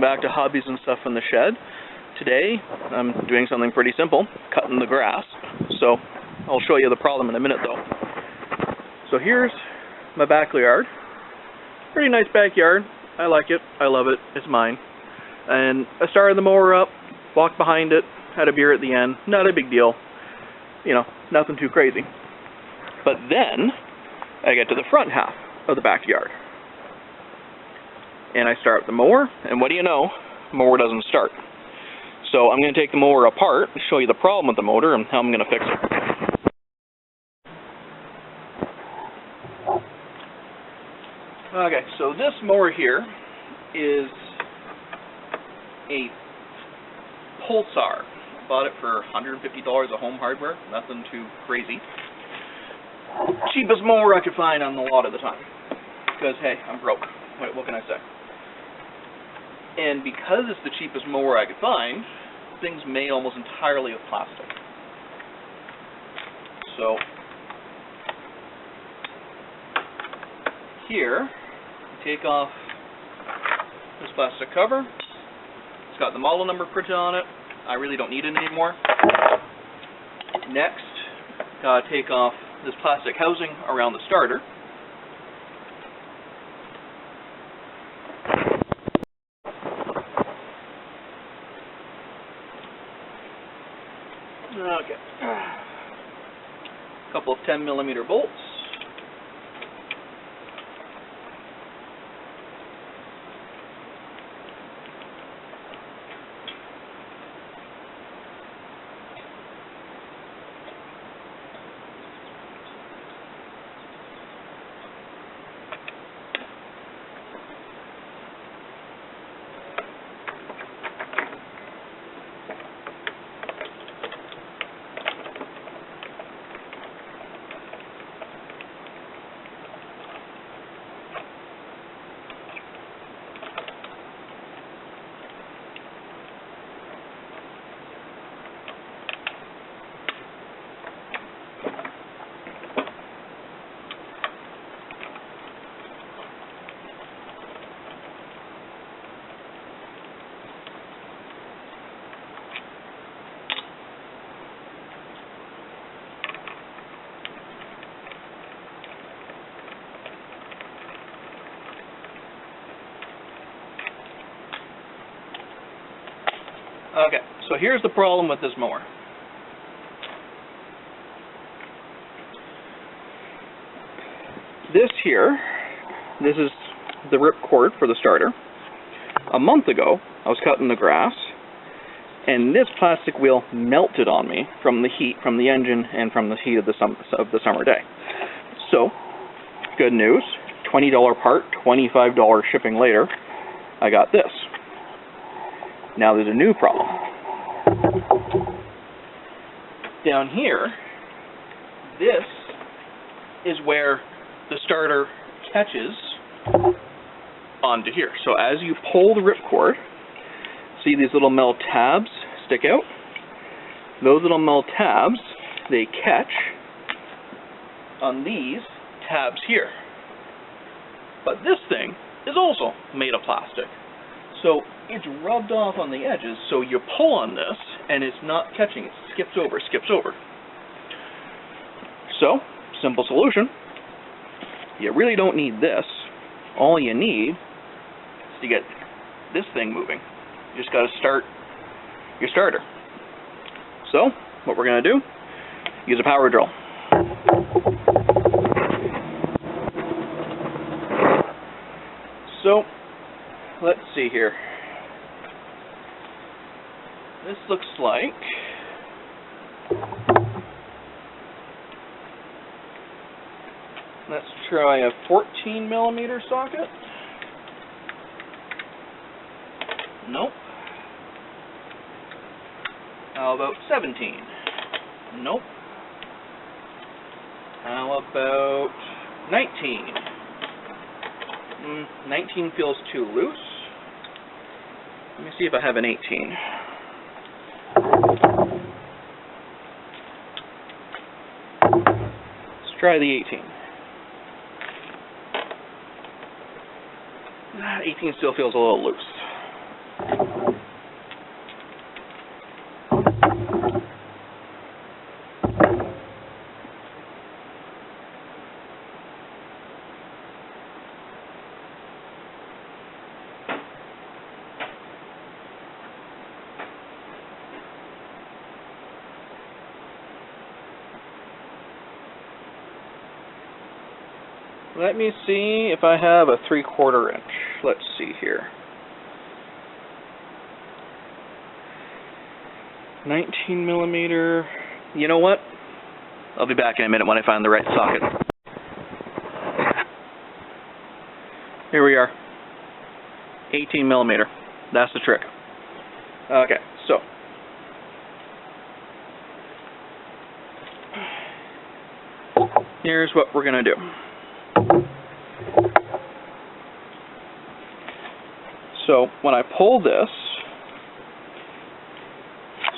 welcome back to Hobbies and Stuff in the Shed. Today, I'm doing something pretty simple, cutting the grass. So, I'll show you the problem in a minute though. So here's my backyard. Pretty nice backyard. I like it. I love it. It's mine. And I started the mower up, walked behind it, had a beer at the end. Not a big deal. You know, nothing too crazy. But then, I get to the front half of the backyard. And I start the mower, and what do you know? The mower doesn't start. So I'm going to take the mower apart and show you the problem with the motor and how I'm going to fix it. Okay, so this mower here is a Pulsar. Bought it for $150 at Home Hardware. Nothing too crazy. Cheapest mower I could find on the lot at the time. Because, hey, I'm broke. What can I say? And because it's the cheapest mower I could find, things made almost entirely of plastic. So, here, take off this plastic cover. It's got the model number printed on it. I really don't need it anymore. Next, gotta take off this plastic housing around the starter. Okay. A couple of 10mm bolts. Okay, so here's the problem with this mower. This is the ripcord for the starter. A month ago, I was cutting the grass, and this plastic wheel melted on me from the heat from the engine and from the heat of the summer day. So, good news, $20 part, $25 shipping later, I got this. Now there's a new problem. Down here, this is where the starter catches onto here. So as you pull the ripcord, see these little metal tabs stick out? Those little metal tabs, they catch on these tabs here. But this thing is also made of plastic. So it's rubbed off on the edges, so you pull on this, and it's not catching, it skips over. So, simple solution, you really don't need this. All you need is to get this thing moving. You just got to start your starter. So, what we're going to do, use a power drill. So, let's see here. This looks like let's try a 14mm socket. Nope. How about 17? Nope. How about 19? 19 feels too loose. Let me see if I have an 18. Let's try the 18. 18 still feels a little loose. Let me see if I have a 3/4 inch. Let's see here. 19 millimeter. You know what? I'll be back in a minute when I find the right socket. Here we are. 18 millimeter. That's the trick. Okay, so. Here's what we're going to do. So when I pull this,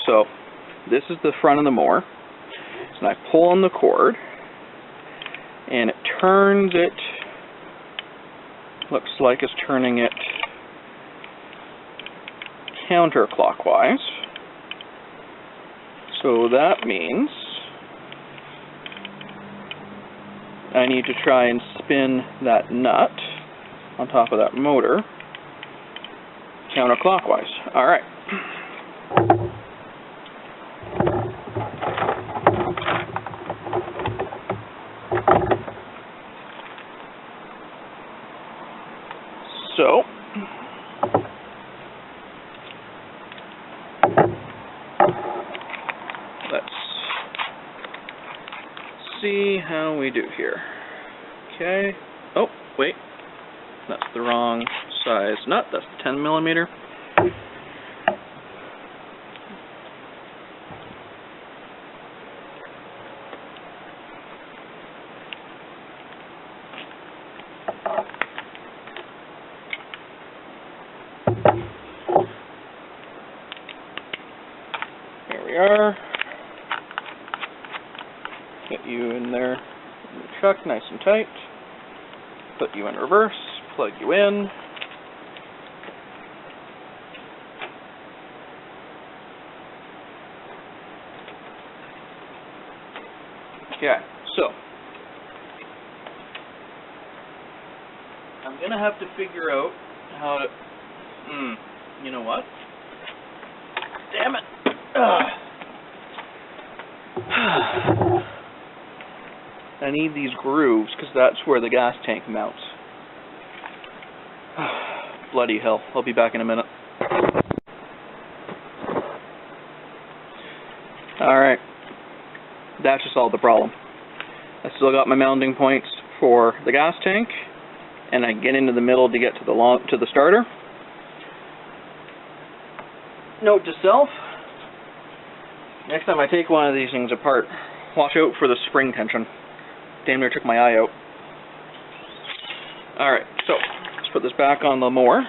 so this is the front of the mower, and I pull on the cord, and it turns it, looks like it's turning it counterclockwise. So that means I need to try and spin that nut on top of that motor counterclockwise. All right. So let's see how we do here. Okay. Oh, wait. That's the wrong size nut. That's the 10 millimeter. Here we are. Get you in there in the truck nice and tight. Put you in reverse. Plug you in. Okay, so I'm gonna have to figure out how to. You know what? Damn it! I need these grooves because that's where the gas tank mounts. Bloody hell. I'll be back in a minute. Alright. That just solved the problem. I still got my mounting points for the gas tank, and I get into the middle to get to the starter. Note to self, next time I take one of these things apart, watch out for the spring tension. Damn near took my eye out. Alright, so let's put this back on the mower.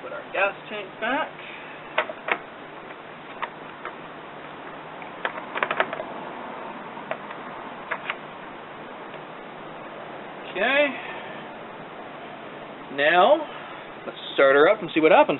Put our gas tank back. Okay. Now, let's start her up and see what happens.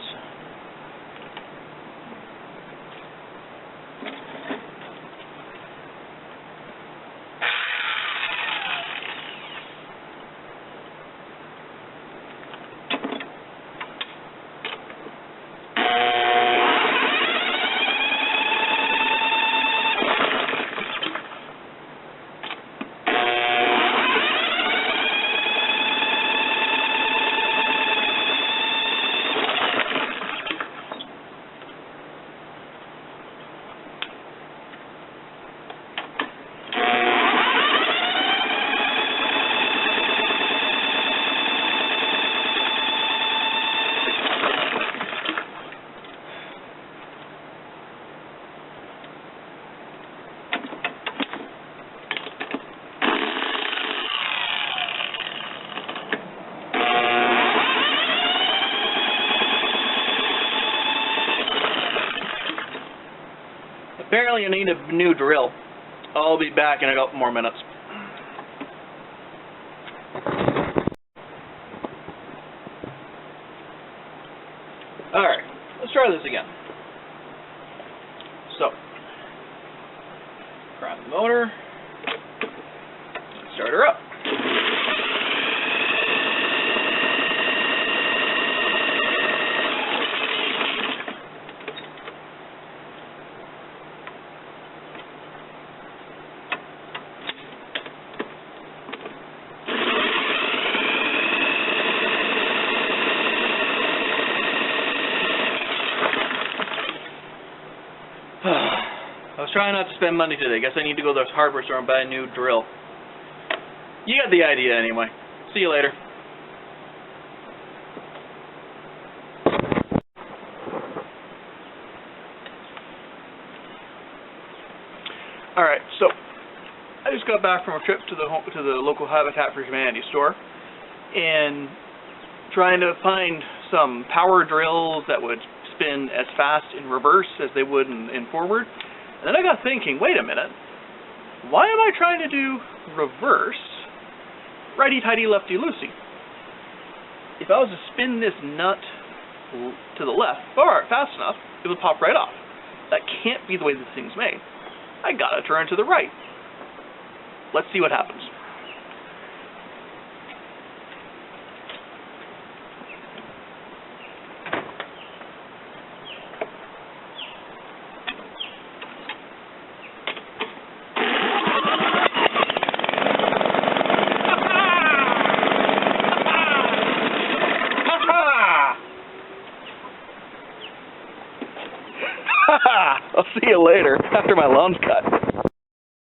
apparently I need a new drill. I'll be back in a couple more minutes. Alright, let's try this again. So, grab the motor, start her up. I was trying not to spend money today. Guess I need to go to the hardware store and buy a new drill. You got the idea anyway. See you later. Alright, so I just got back from a trip to the local Habitat for Humanity store and trying to find some power drills that would spin as fast in reverse as they would in forward. And then I got thinking, wait a minute, why am I trying to do reverse righty-tighty, lefty-loosey? If I was to spin this nut to the left fast enough, it would pop right off. That can't be the way this thing's made. I gotta turn to the right. Let's see what happens. I'll see you later, after my lawn's cut.